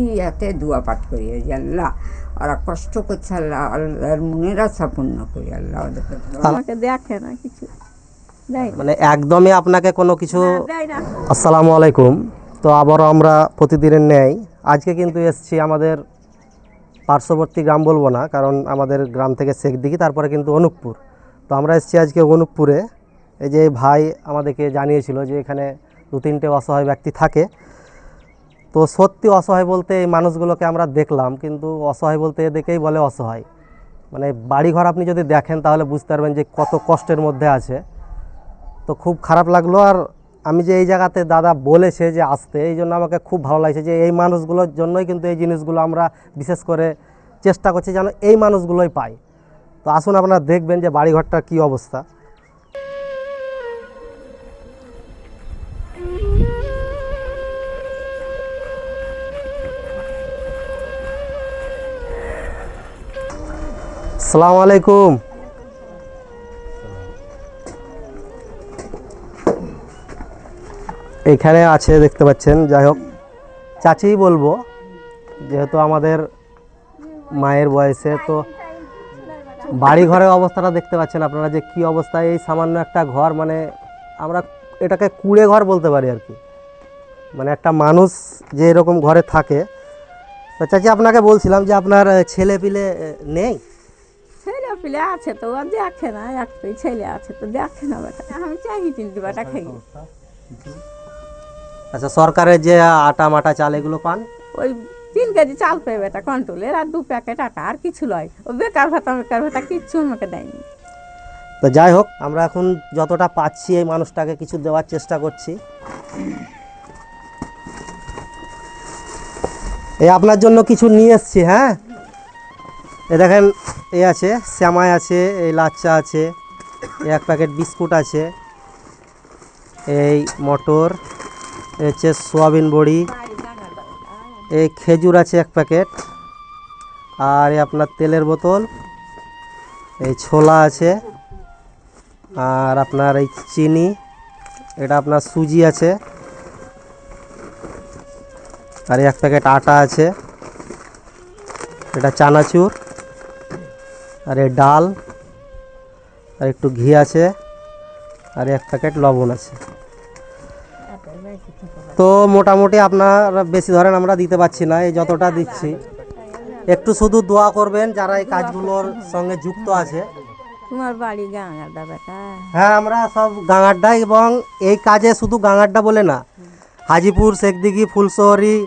প্রতি এতে দোয়া পাঠ করি যে আল্লাহ ওরা কষ্ট করছে, আল্লাহ আল্লাহর মনের আশা পূর্ণ করি। আল্লাহ ওদেরকে আমাকে দেখে না কিছু, মানে একদমই আপনাকে কোনো কিছু। আসসালামু আলাইকুম। তো আবারও আমরা প্রতিদিনের ন্যায় আজকে কিন্তু এসছি আমাদের পার্শ্ববর্তী গ্রাম, বলবো না কারণ আমাদের গ্রাম থেকে শেখদিঘি, তারপরে কিন্তু অনুপপুর। তো আমরা এসছি আজকে অনুপপুরে। এই যে ভাই আমাদেরকে জানিয়েছিল যে এখানে 2-3টে অসহায় ব্যক্তি থাকে। তো সত্যি অসহায় বলতে এই মানুষগুলোকে আমরা দেখলাম, কিন্তু অসহায় বলতে এদেরকেই বলে অসহায়। মানে বাড়িঘর আপনি যদি দেখেন তাহলে বুঝতে পারবেন যে কত কষ্টের মধ্যে আছে। তো খুব খারাপ লাগলো। আর আমি যে এই জায়গাতে দাদা বলেছে যে আসতে, এই জন্য আমাকে খুব ভালো লাগছে যে এই মানুষগুলোর জন্যই কিন্তু এই জিনিসগুলো আমরা বিশেষ করে চেষ্টা করছি যেন এই মানুষগুলোই পাই। তো আসুন আপনারা দেখবেন যে বাড়িঘরটার কী অবস্থা। আসসালামু আলাইকুম। এখানে আছে দেখতে পাচ্ছেন, যাই হোক চাচিই বলবো যেহেতু আমাদের মায়ের বয়সে। তো বাড়ি ঘরের অবস্থাটা দেখতে পাচ্ছেন আপনারা যে কি অবস্থা। এই সামান্য একটা ঘর, মানে আমরা এটাকে কুঁড়ে ঘর বলতে পারি আর কি। মানে একটা মানুষ যে এরকম ঘরে থাকে। তো চাচি আপনাকে বলছিলাম যে আপনার ছেলে পিলে নেই? ছেলে পিলে আছে তো আর দেখে না, একটাই ছেলে আছে তো দেখে না বেটা। আমি চাই কিন্তু বেটা খাই। আচ্ছা, সরকারের যে আটা মাটা চাল এগুলো পান? ওই 3 কেজি চাল পেয়ে বেটা কন্ট্রোলের, আর 2 প্যাকেট আটা, আর কিছু লয়। ও বেকার ভাতা কিচ্ছু আমাকে দেয়নি। তো যাই হোক, আমরা এখন যতটা পাচ্ছি এই মানুষটাকে কিছু দেওয়ার চেষ্টা করছি। এই আপনার জন্য কিছু নিয়ে এসছি। হ্যাঁ, এ দেখেন, এই আছে শ্যামাই আছে, এই লাচ্চা আছে, এই 1 প্যাকেট বিস্কুট আছে, এই মটর, হচ্ছে সোয়াবিন বড়ি, এই খেজুর আছে 1 প্যাকেট, আর এই আপনার তেলের বোতল, এই ছোলা আছে, আর আপনার এই চিনি, এটা আপনার সুজি আছে, আর 1 প্যাকেট আটা আছে, এটা চানাচুর, আর এই ডাল, আর একটু ঘি আছে, আর 1 প্যাকেট লবণ আছে। তো মোটামুটি আপনার বেশি ধরেন আমরা দিতে পারছি না, এই যতটা দিচ্ছি। একটু শুধু দোয়া করবেন যারা এই কাজগুলোর সঙ্গে যুক্ত আছে। তোমার বাড়ি গাঙাড্ডা বেটা? হ্যাঁ, আমরা সব গাঙাড্ডা, এবং এই কাজে শুধু গাঙাড্ডা বলে না, হাজিপুর, শেখদিঘি, ফুলশহরি,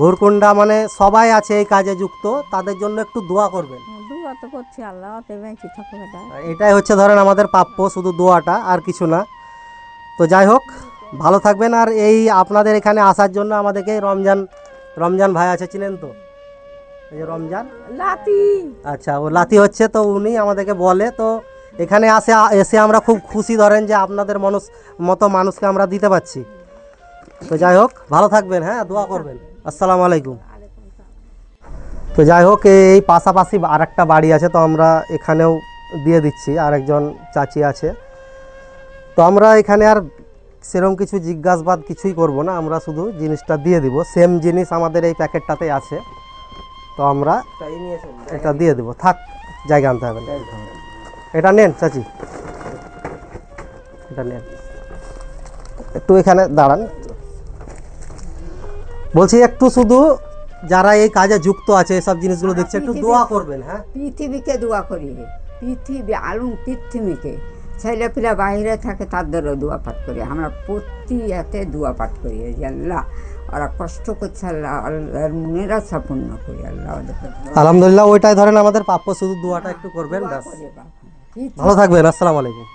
ভোরকুন্ডা, মানে সবাই আছে এই কাজে যুক্ত। তাদের জন্য একটু দোয়া করবেন। দোয়া তো করছি, আল্লাহ অতে বেঁচে থাকো বেটা। এটাই হচ্ছে ধরেন আমাদের প্রাপ্য, শুধু দোয়াটা, আর কিছু না। তো যাই হোক, ভালো থাকবেন। আর এই আপনাদের এখানে আসার জন্য আমাদেরকে রমজান ভাই আছে, চিনেন তো? এই যে রমজান লাতি, আচ্ছা, ও লাতি হচ্ছে, তো উনি আমাদেরকে বলে। তো এখানে এসে আমরা খুব খুশি, ধরেন যে আপনাদের মতো মানুষকে আমরা দিতে পারছি। তো যাই হোক, ভালো থাকবেন। হ্যাঁ, দোয়া করবেন। আসসালামু আলাইকুম। তো যাই হোক, এই পাশাপাশি আরেকটা বাড়ি আছে, তো আমরা এখানেও দিয়ে দিচ্ছি। আরেকজন চাচি আছে। তো আমরা এখানে আর সেরকম কিছু জিজ্ঞাসাবাদ কিছুই করব না, আমরা শুধু জিনিসটা দিয়ে দিব। সেম জিনিস আমাদের এই প্যাকেটটাতে আছে, তো আমরা এটা দিয়ে দেবো। থাক, জায়গা আনতে হবে না। এটা নেন চাচি, এটা নেন। একটু এখানে দাঁড়ান, বলছি একটু শুধু যারা এই কাজে যুক্ত আছে, এসব জিনিসগুলো দেখছে, একটু দোয়া করবেন। হ্যাঁ, পৃথিবীকে দোয়া করি, পৃথিবী পৃথিবীকে ছেলেপিলা বাইরে থাকে তাদেরও দোয়া পাঠ করি। আমরা প্রতি এতে দোয়া পাঠ করি যে আল্লাহ ওরা কষ্ট করছে, আল্লাহ আল্লাহর মনের আশা পূর্ণ করি। আল্লাহ ওদেরকে আলহামদুলিল্লাহ, ওইটাই ধরেন আমাদের প্রাপ্য, শুধু দোয়াটা একটু করবেন, ব্যাস। ভালো থাকবেন। আসসালামু আলাইকুম।